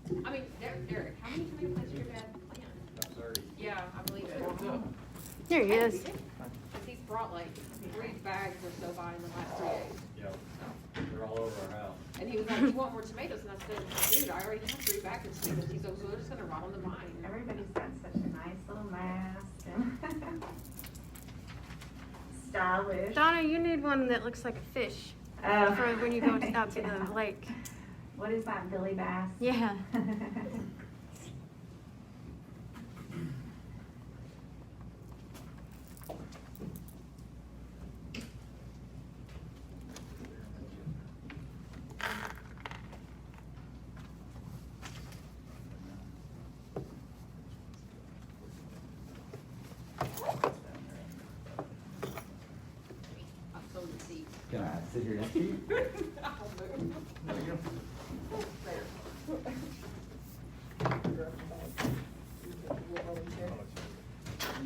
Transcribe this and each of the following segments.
I mean, Derek, how many tomato plants did your dad plant? 30. Yeah, I believe it. There he is. Because he's brought like 3 bags or so by in the last 3 days. Yep. They're all over our house. And he was like, you want more tomatoes? And I said, dude, I already have 3 bags of tomatoes. He goes, well, they're just gonna rot on the vine. Everybody's got such a nice little mask and stylish. Donna, you need one that looks like a fish Oh. for when you go out to Yeah. the lake. What is that, Billy Bass? Yeah. I've sold the seat. Can I sit here and eat? I'll move. There you go.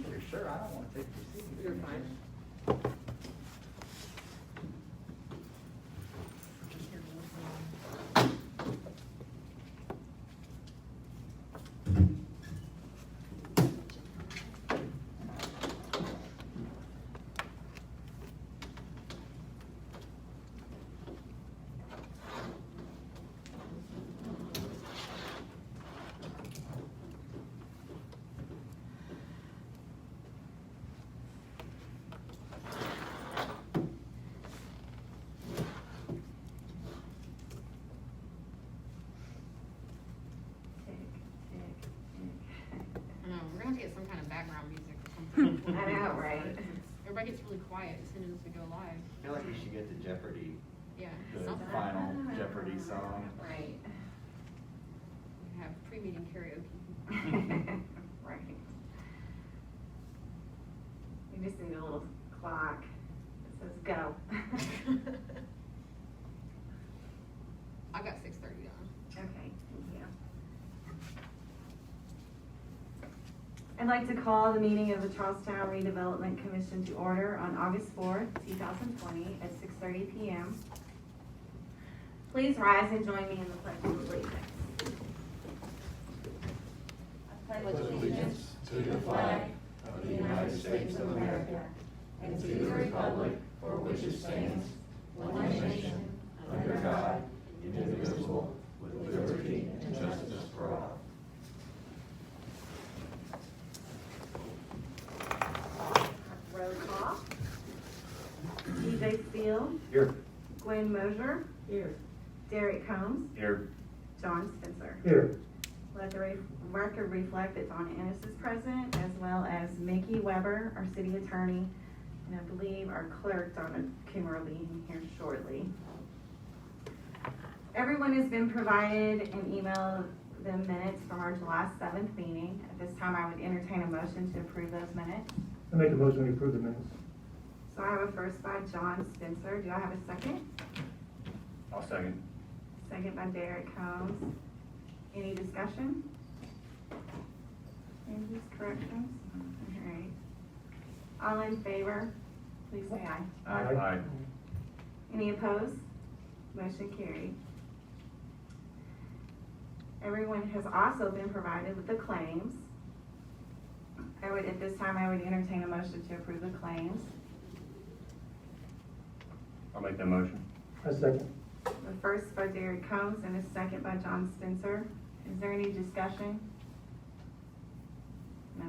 You're sure? I don't want to take your seat. You're fine. Tick, tick, tick. I know, we're gonna have to get some kind of background music or something. I know, right? Everybody gets really quiet as soon as we go live. I feel like we should get the Jeopardy, Yeah, the something. final Jeopardy song. Right. We have pre-meeting karaoke. Right. We just need a little clock that says go. I've got 6:30 on. Okay, thank you. I'd like to call the meeting of the Charlestown Redevelopment Commission to order on August 4th, 2020 at 6:30 p.m. Please rise and join me in the Pledge of Allegiance. I pledge allegiance to the flag of the United States of America and to the republic for which it stands, one nation, under God, indivisible, with liberty and justice for all. Roll call. TJ Steele, Here. Gwen Mosier, Here. Derek Combs, Here. John Spencer. Here. Let the record reflect that Donna Ennis is present, as well as Mickey Weber, our city attorney, and I believe our clerk, Donna Kimmer, will be in here shortly. Everyone has been provided an email the minutes from our July 7th meeting. At this time, I would entertain a motion to approve those minutes. I make a motion to approve the minutes. So I have a first by John Spencer. Do I have a second? I'll second. Second by Derek Combs. Any discussion? Changes, corrections? All right. All in favor, please say aye. Aye. Any opposed? Motion carried. Everyone has also been provided with the claims. At this time, I would entertain a motion to approve the claims. I'll make that motion. I second. The first by Derek Combs and a second by John Spencer. Is there any discussion? No.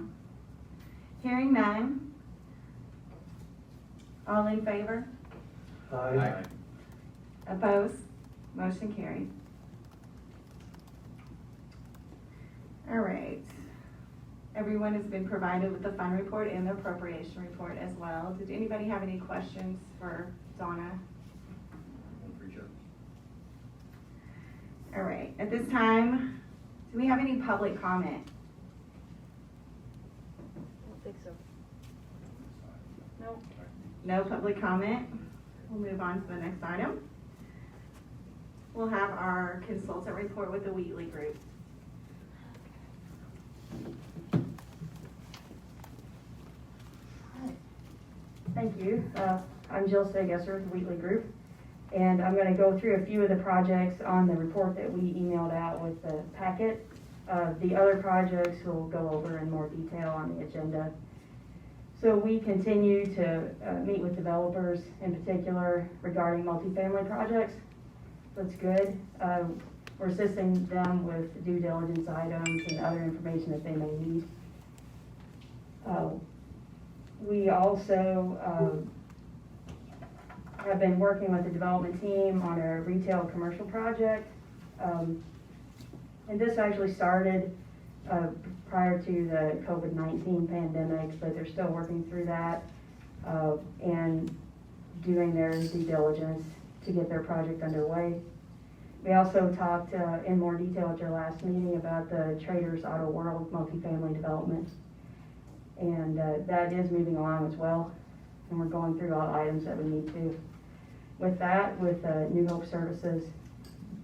Hearing none. All in favor? Aye. Opposed? Motion carried. All right. Everyone has been provided with the fund report and the appropriation report as well. Did anybody have any questions for Donna? All right, at this time, do we have any public comment? I don't think so. Nope. No public comment. We'll move on to the next item. We'll have our consultant report with the Wheatley Group. Thank you. I'm Jill Stegesser with the Wheatley Group. And I'm gonna go through a few of the projects on the report that we emailed out with the packet. The other projects we'll go over in more detail on the agenda. So we continue to meet with developers in particular regarding multifamily projects. That's good. We're assisting them with due diligence items and other information that they may need. We also have been working with the development team on a retail commercial project. And this actually started prior to the COVID-19 pandemic, but they're still working through that and doing their due diligence to get their project underway. We also talked in more detail at your last meeting about the Traders Auto World multifamily development. And that is moving along as well. And we're going through all the items that we need to. With that, with New Hope Services.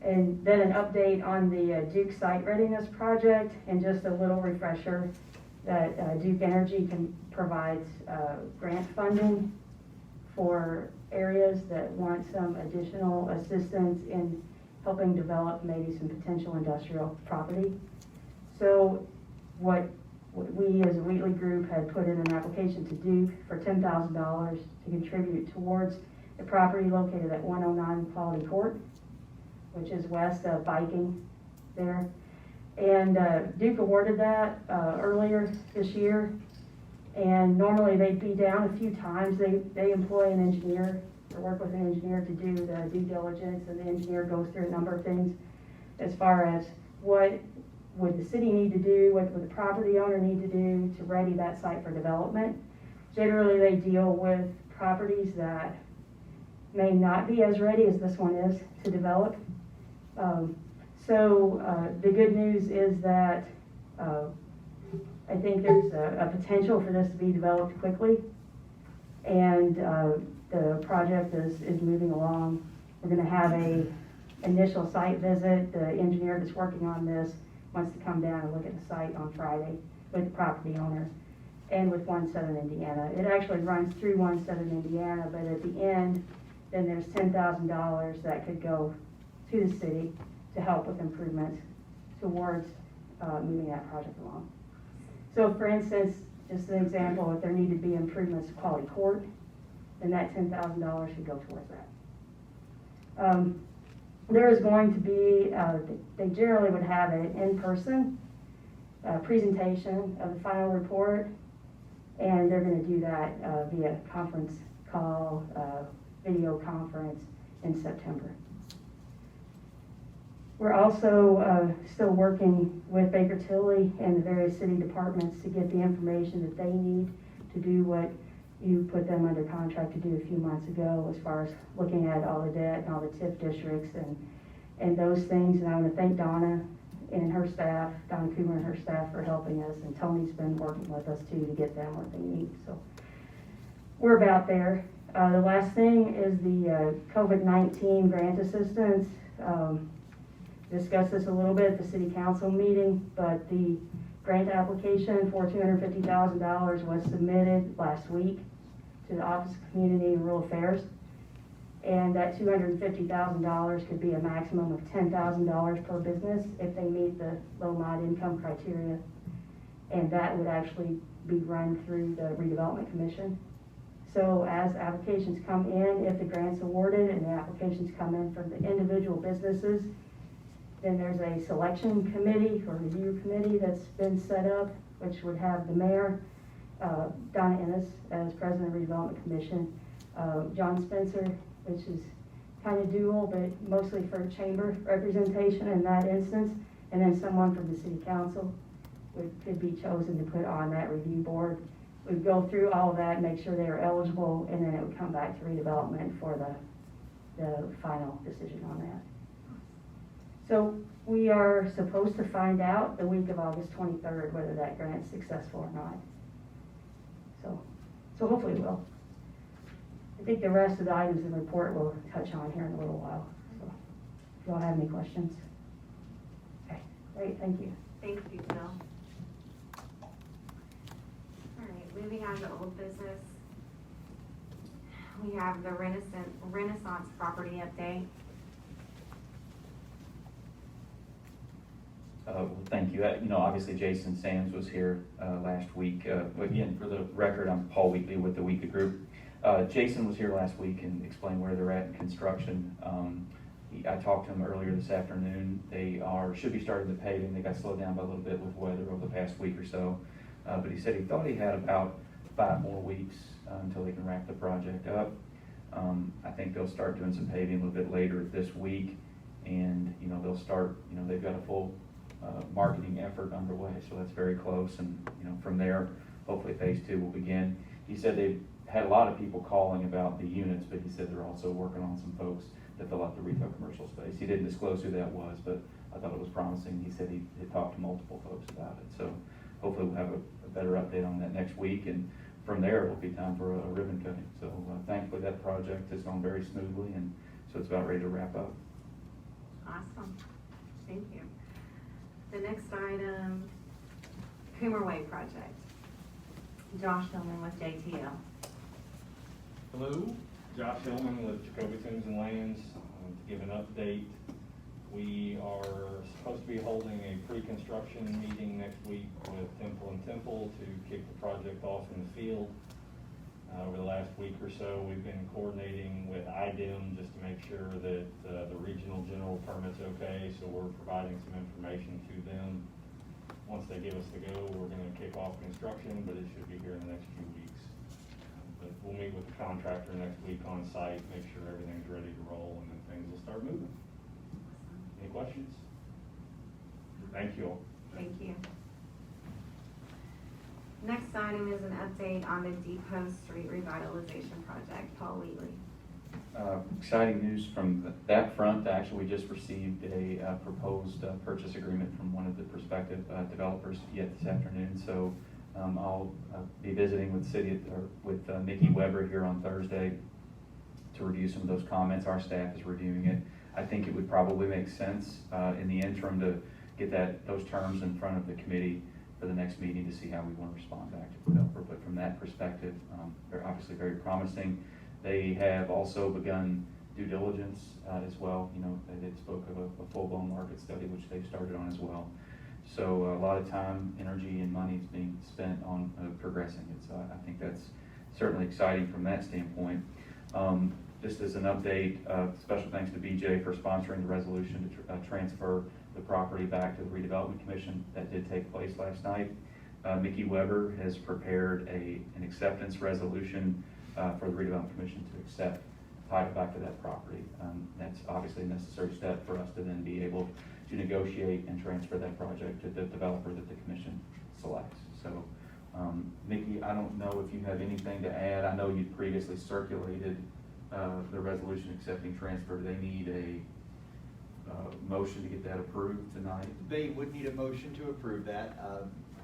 And then an update on the Duke Site Readiness Project, and just a little refresher that Duke Energy provides grant funding for areas that want some additional assistance in helping develop maybe some potential industrial property. So what we as a Wheatley group had put in an application to Duke for $10,000 to contribute towards the property located at 109 Quality Court, which is west of Viking there. And Duke awarded that earlier this year. And normally they'd be down a few times. They employ an engineer or work with an engineer to do the due diligence, and the engineer goes through a number of things as far as what would the city need to do, what would the property owner need to do to ready that site for development. Generally they deal with properties that may not be as ready as this one is to develop. The good news is that I think there's a potential for this to be developed quickly, and the project is moving along. We're going to have a initial site visit. The engineer that's working on this wants to come down and look at the site on Friday with the property owner and with 1 Southern Indiana. It actually runs through 1 Southern Indiana, but at the end, then there's $10,000 that could go to the city to help with improvements towards moving that project along. So for instance, just an example, if there needed to be improvements to Quality Court, then that $10,000 should go towards that. There is going to be, they generally would have an in-person presentation of the final report, and they're going to do that via conference call, video conference in September. We're also still working with Baker Tilly and the various city departments to get the information that they need to do what you put them under contract to do a few months ago, as far as looking at all the debt and all the TIF districts and those things. And I want to thank Donna and her staff, Donna Coomer and her staff, for helping us, and Tony's been working with us too to get them what they need. So we're about there. The last thing is the COVID-19 grant assistance. Discussed this a little bit at the city council meeting, but the grant application for $250,000 was submitted last week to the Office of Community and Rural Affairs. And that $250,000 could be a maximum of $10,000 per business if they meet the low mod income criteria. And that would actually be run through the Redevelopment Commission. So as applications come in, if the grant's awarded and the applications come in from the individual businesses, then there's a selection committee or review committee that's been set up, which would have the mayor, Donna Ennis as president of the Redevelopment Commission, John Spencer, which is kind of dual, but mostly for chamber representation in that instance, and then someone from the city council could be chosen to put on that review board. We'd go through all of that, make sure they are eligible, and then it would come back to redevelopment for the final decision on that. So we are supposed to find out the week of August 23rd whether that grant's successful or not. So hopefully it will. I think the rest of the items in the report we'll touch on here in a little while. So if y'all have any questions. Okay, great, thank you. Thank you, Bill. All right, moving on to old business. we have the Renaissance property update. Well, thank you. Obviously Jason Sands was here last week. Again, for the record, I'm Paul Wheatley with the Wheatley Group. Jason was here last week and explained where they're at in construction. I talked to him earlier this afternoon. They should be starting the paving. They got slowed down by a little bit with weather over the past week or so. But he said he thought he had about 5 more weeks until they can wrap the project up. I think they'll start doing some paving a little bit later this week. And, they'll start, they've got a full marketing effort underway, so that's very close. And, from there, hopefully phase 2 will begin. He said they've had a lot of people calling about the units, but he said they're also working on some folks to fill out the retail commercial space. He didn't disclose who that was, but I thought it was promising. He said he had talked to multiple folks about it. So hopefully we'll have a better update on that next week. And from there, it will be time for a ribbon cutting. So thankfully that project has gone very smoothly, and so it's about ready to wrap up. Awesome, thank you. The next item, Coomer Way project. Josh Hillman with JTL. Hello, Josh Hillman with Jacoby Tunes and Lands. To give an update, we are supposed to be holding a pre-construction meeting next week with Temple and Temple to kick the project off in the field. Over the last week or so, we've been coordinating with IDEM just to make sure that the regional general permit's okay, so we're providing some information to them. Once they give us the go, we're going to kick off construction, but it should be here in the next few weeks. But we'll meet with the contractor next week on site, make sure everything's ready to roll, and then things will start moving. Any questions? Thank you all. Thank you. Next item is an update on the Depot Street revitalization project. Paul Wheatley. Exciting news from that front. Actually, we just received a proposed purchase agreement from one of the prospective developers yet this afternoon. So I'll be visiting with with Mickey Weber here on Thursday to review some of those comments. Our staff is reviewing it. I think it would probably make sense in the interim to get those terms in front of the committee for the next meeting to see how we want to respond back to the developer. But from that perspective, they're obviously very promising. They have also begun due diligence as well. They spoke of a full-blown market study, which they've started on as well. So a lot of time, energy, and money is being spent on progressing it. So I think that's certainly exciting from that standpoint. Just as an update, special thanks to BJ for sponsoring the resolution to transfer the property back to the Redevelopment Commission. That did take place last night. Mickey Weber has prepared an acceptance resolution for the Redevelopment Commission to accept title back to that property. That's obviously a necessary step for us to then be able to negotiate and transfer that project to the developer that the commission selects. So, Mickey, I don't know if you have anything to add. I know you previously circulated the resolution accepting transfer. Do they need a motion to get that approved tonight? They would need a motion to approve that.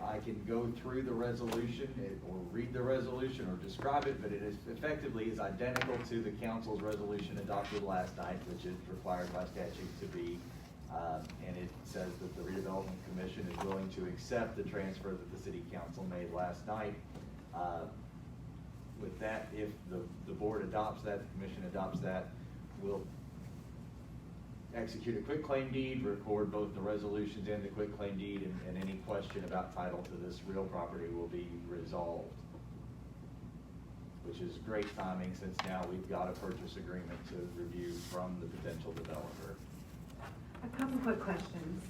I can go through the resolution or read the resolution or describe it, but it is effectively is identical to the council's resolution adopted last night, which is required by statute to be, and it says that the Redevelopment Commission is willing to accept the transfer that the City Council made last night. With that, if the board adopts that, the commission adopts that, we'll execute a quitclaim deed, record both the resolutions and the quitclaim deed, and any question about title to this real property will be resolved. Which is great timing, since now we've got a purchase agreement to review from the potential developer. A couple quick questions.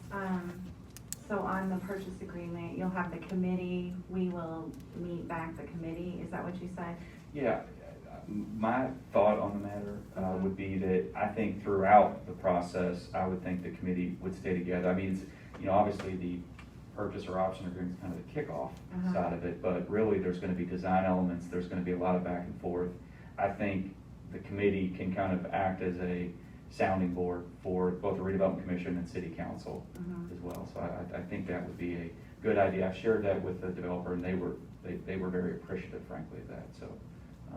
So on the purchase agreement, you'll have the committee, we will meet back the committee, is that what you said? Yeah, my thought on the matter would be that I think throughout the process, I would think the committee would stay together. I mean, it's, obviously the purchase or option agreement is kind of the kickoff side of it, but really there's going to be design elements, there's going to be a lot of back and forth. I think the committee can kind of act as a sounding board for both the Redevelopment Commission and City Council as well. So I think that would be a good idea. I shared that with the developer, and they were very appreciative, frankly, of that. So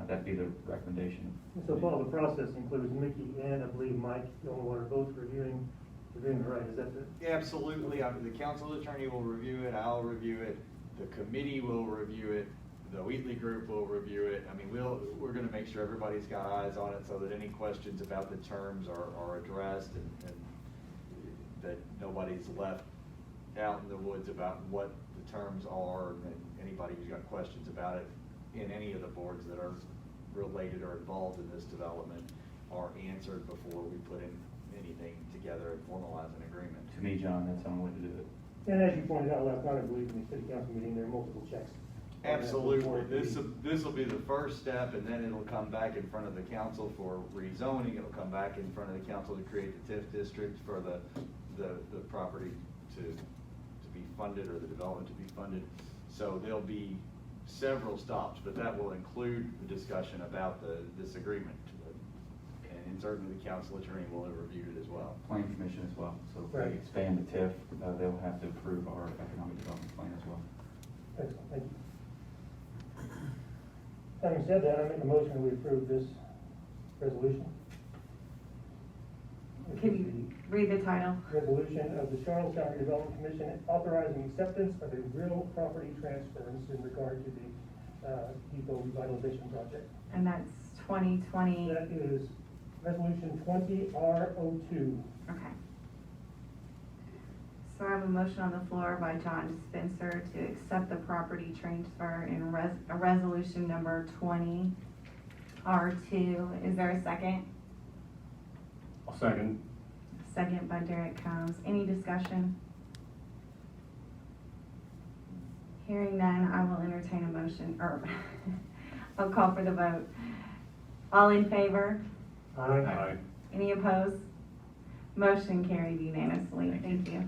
that'd be the recommendation. So Paul, the process includes Mickey and I believe Mike Gilmore are both reviewing the right, is that the? Absolutely. The council attorney will review it, I'll review it, the committee will review it, the Wheatley group will review it. I mean, we're gonna make sure everybody's got eyes on it so that any questions about the terms are addressed and that nobody's left out in the woods about what the terms are, and anybody who's got questions about it in any of the boards that are related or involved in this development are answered before we put in anything together and formalize an agreement. To me, John, that's the only way to do it. And as you pointed out last night, I believe in the city council meeting, there are multiple checks. Absolutely. This will be the first step, and then it'll come back in front of the council for rezoning. It'll come back in front of the council to create the TIF district for the property to be funded, or the development to be funded. So there'll be several stops, but that will include the discussion about this agreement. And certainly the council attorney will have reviewed it as well. Plan commission as well, so if Right. we expand the TIF, they'll have to approve our economic development plan as well. Excellent, thank you. Having said that, I make a motion we approve this resolution. Can you read the title? Resolution of the Charlestown Redevelopment Commission authorizing acceptance of a real property transference in regard to the depot revitalization project. And that's 2020. That is resolution 20R02. Okay. So I have a motion on the floor by John Spencer to accept the property transfer in resolution number 20R2. Is there a second? I'll second. Second by Derek Combs. Any discussion? Hearing none, I will entertain a motion, or I'll call for the vote. All in favor? Aye. Any opposed? Motion carried unanimously. Thank you.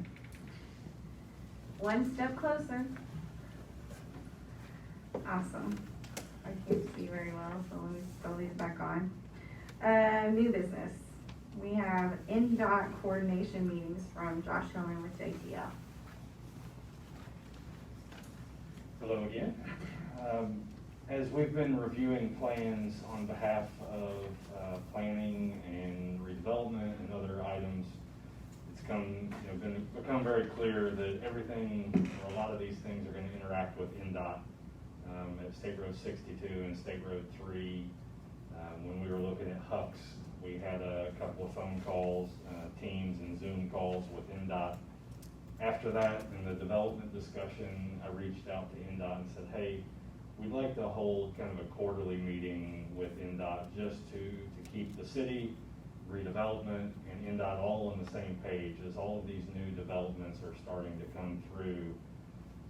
One step closer. Awesome. I can't see very well, so let me throw these back on. New business. We have NDOT coordination meetings from Josh Hillman with JTL. Hello again. As we've been reviewing plans on behalf of planning and redevelopment and other items, it's become very clear that everything, or a lot of these things, are going to interact with NDOT at State Road 62 and State Road 3. When we were looking at Hucks, we had a couple of phone calls, Teams and Zoom calls with NDOT. After that, in the development discussion, I reached out to NDOT and said, hey, we'd like to hold kind of a quarterly meeting with NDOT just to keep the city, redevelopment, and NDOT all on the same page as all of these new developments are starting to come through.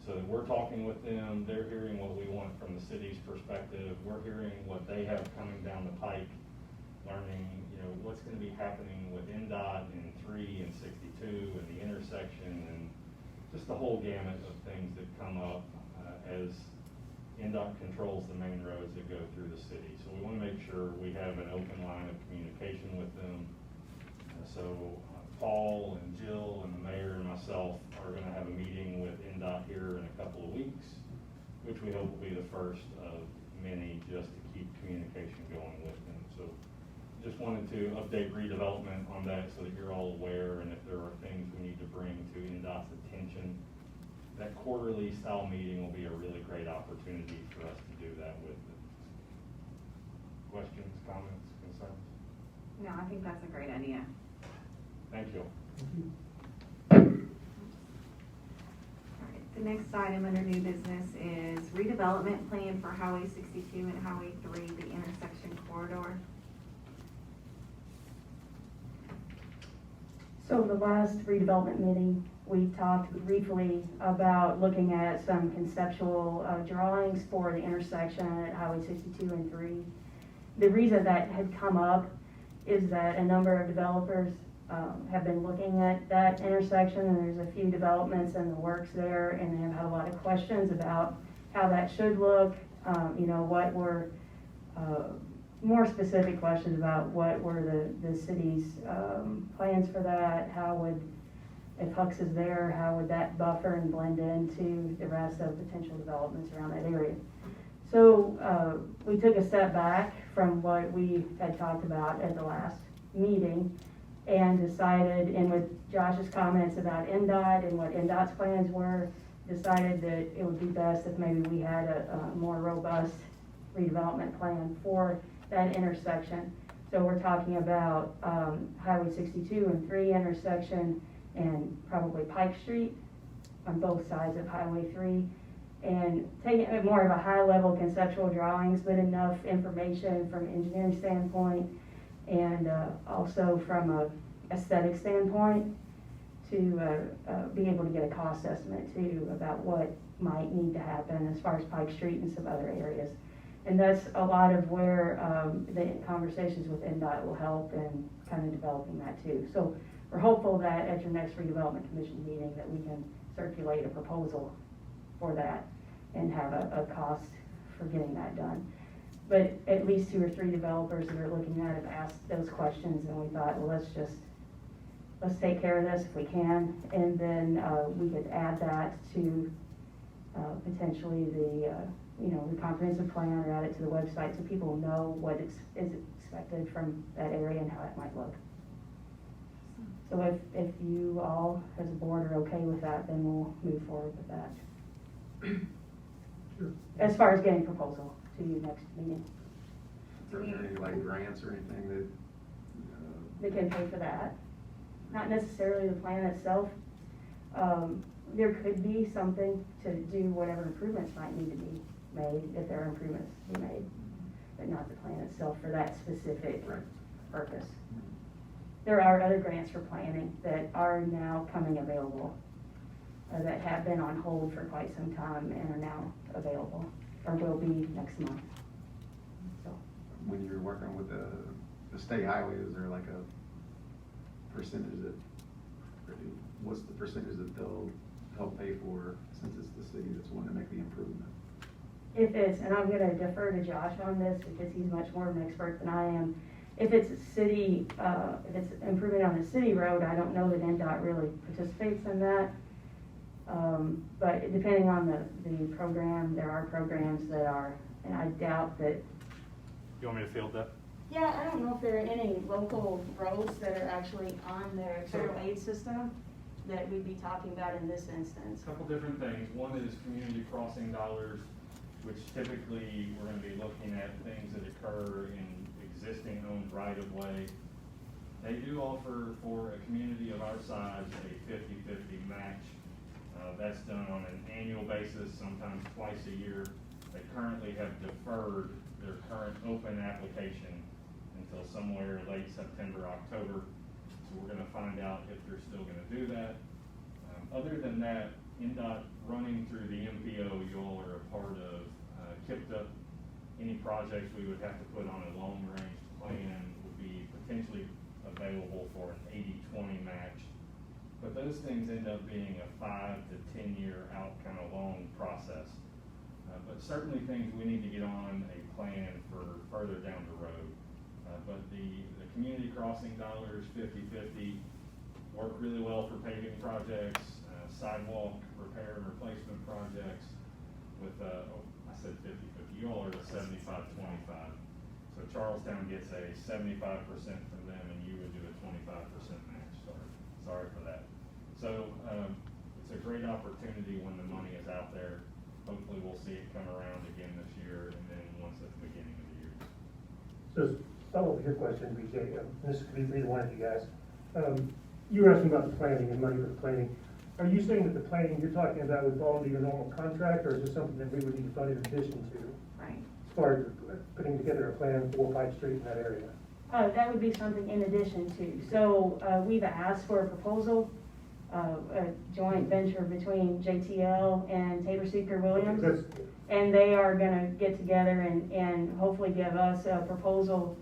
So that we're talking with them, they're hearing what we want from the city's perspective, we're hearing what they have coming down the pike, learning, what's going to be happening with NDOT in 3 and 62 and the intersection, and just the whole gamut of things that come up as NDOT controls the main roads that go through the city. So we want to make sure we have an open line of communication with them. Paul and Jill and the mayor and myself are going to have a meeting with NDOT here in a couple of weeks, which we hope will be the first of many, just to keep communication going with them. So just wanted to update redevelopment on that so that you're all aware, and if there are things we need to bring to NDOT's attention, that quarterly style meeting will be a really great opportunity for us to do that with them. Questions, comments, concerns? No, I think that's a great idea. Thank you. All right, the next item under new business is redevelopment plan for Highway 62 and Highway 3, the intersection corridor. So the last redevelopment meeting, we talked briefly about looking at some conceptual drawings for the intersection at Highway 62 and 3. The reason that had come up is that a number of developers have been looking at that intersection, and there's a few developments in the works there, and they have had a lot of questions about how that should look, what were more specific questions about what were the city's plans for that, how would, if Hucks is there, how would that buffer and blend into the rest of potential developments around that area. So we took a step back from what we had talked about at the last meeting and decided, and with Josh's comments about NDOT and what NDOT's plans were, decided that it would be best if maybe we had a more robust redevelopment plan for that intersection. So we're talking about Highway 62 and 3 intersection and probably Pike Street on both sides of Highway 3. And taking more of a high-level conceptual drawings, but enough information from an engineering standpoint and also from a aesthetic standpoint to be able to get a cost estimate too about what might need to happen as far as Pike Street and some other areas. And that's a lot of where the conversations with NDOT will help in kind of developing that too. So we're hopeful that at your next redevelopment commission meeting that we can circulate a proposal for that and have a cost for getting that done. But at least 2 or 3 developers that are looking at it have asked those questions, and we thought, well, let's take care of this if we can, and then we could add that to potentially the the comprehensive plan, or add it to the website so people know what is expected from that area and how it might look. So if you all as a board are okay with that, then we'll move forward with that. Sure. As far as getting proposal to you next meeting. Are there any like grants or anything They can pay for that. Not necessarily the plan itself. There could be something to do whatever improvements might need to be made, if there are improvements to be made, but not the plan itself for that specific Right. purpose. There are other grants for planning that are now coming available, that have been on hold for quite some time and are now available, or will be next month. So, when you're working with the state highway, is there like a percentage that, what's the percentage that they'll help pay for, since it's the city that's wanting to make the improvement? if it's, and I'm gonna defer to Josh on this because he's much more of an expert than I am. If it's a city, if it's improvement on a city road, I don't know that NDOT really participates in that. But depending on the program, there are programs that are, and I doubt that. You want me to field that? Yeah, I don't know if there are any local roads that are actually on their federal aid system that we'd be talking about in this instance. A couple different things. One is community crossing dollars, which typically we're gonna be looking at things that occur in existing owned right-of-way. They do offer, for a community of our size, a 50-50 match. That's done on an annual basis, sometimes twice a year. They currently have deferred their current open application until somewhere late September, October. So we're gonna find out if they're still gonna do that. Other than that, NDOT running through the MPO you all are a part of, kicked up any projects we would have to put on a long-range plan would be potentially available for an 80-20 match. But those things end up being a 5 to 10 year out kind of long process. But certainly things we need to get on a plan for further down the road. But the community crossing dollars, 50-50, work really well for paving projects, sidewalk repair and replacement projects with, I said 50-50, you all are at 75-25. So Charlestown gets a 75% from them and you would do a 25% match, sorry for that. So, it's a great opportunity when the money is out there. Hopefully we'll see it come around again this year and then once at the beginning of the year. So, follow up with your question, BJ, this could be for either one of you guys. You were asking about the planning and money for the planning. Are you saying that the planning you're talking about would fall under your normal contract, or is this something that we would need to fund in addition to? Right. As far as putting together a plan for Pike Street in that area? That would be something in addition to. So, we've asked for a proposal, a joint venture between JTL and Tabor Seeker Williams. That's- And they are gonna get together and hopefully give us a proposal,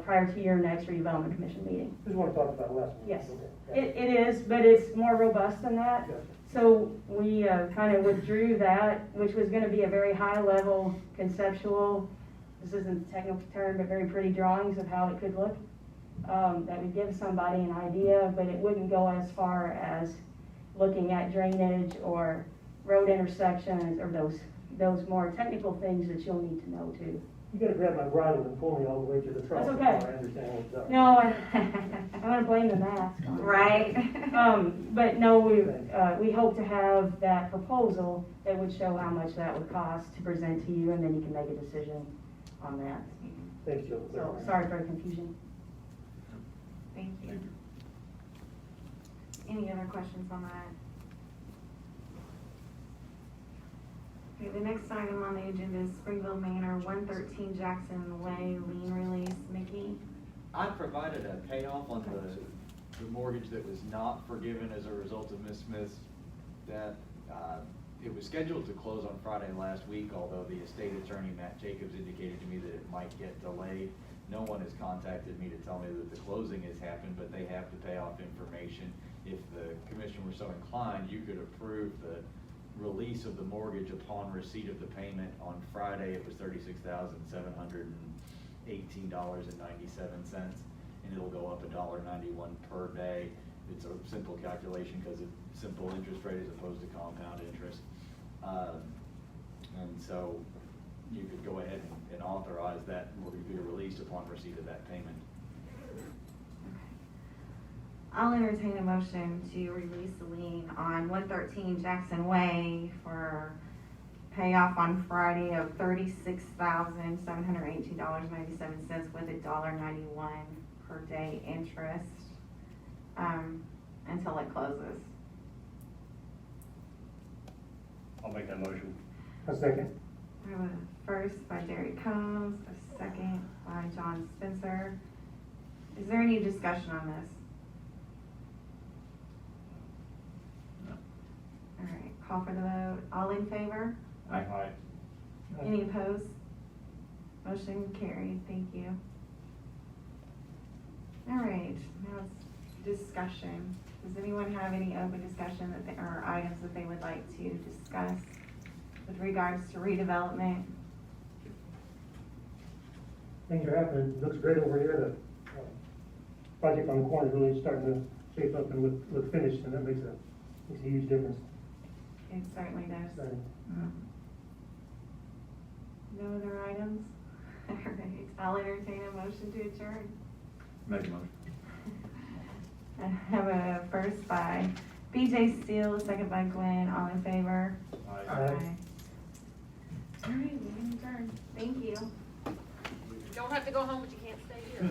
prior to your next redevelopment commission meeting. Just want to talk about last one. Yes, Okay. it is, but it's more robust than that. Gotcha. So we kind of withdrew that, which was gonna be a very high level conceptual, this isn't a technical term, but very pretty drawings of how it could look. That would give somebody an idea, but it wouldn't go as far as looking at drainage or road intersections or those more technical things that you'll need to know too. You gotta grab my bridle and pull me all the way to the trough. That's before okay. I understand what's up. No, I'm gonna blame the mask on it. Right? But no, we hope to have that proposal that would show how much that would cost to present to you, and then you can make a decision on that. Thanks, Joe. So, sorry for the confusion. Thank you. Any other questions on that? Okay, the next item on the agenda is Springville Manor, 113 Jackson Way, lien release. Mickey? I provided a payoff on the mortgage that was not forgiven as a result of Ms. Smith's death. It was scheduled to close on Friday last week, although the estate attorney, Matt Jacobs, indicated to me that it might get delayed. No one has contacted me to tell me that the closing has happened, but they have the payoff information. If the commission were so inclined, you could approve the release of the mortgage upon receipt of the payment. On Friday, it was $36,718.97, and it'll go up $1.91 per day. It's a simple calculation because it's simple interest rate as opposed to compound interest. And so you could go ahead and authorize that mortgage to be released upon receipt of that payment. I'll entertain a motion to release the lien on 113 Jackson Way for payoff on Friday of $36,718.97 with $1.91 per day interest until it closes. I'll make that motion. A second. I have a first by Derek Combs, a second by John Spencer. Is there any discussion on this? All right, call for the vote. All in favor? Aye. Any opposed? Motion carried, thank you. All right, now it's discussion. Does anyone have any open discussion or items that they would like to discuss with regards to redevelopment? Things are happening. It looks great over here. The project on the corner is really starting to shape up and look finished, and that makes a huge difference. It certainly does. Exciting. No other items? All right, I'll entertain a motion to adjourn. Make a motion. I have a first by BJ Steele, a second by Gwen, all in favor? Aye. Aye. All right, we can adjourn. Thank you. You don't have to go home, but you can't stay here.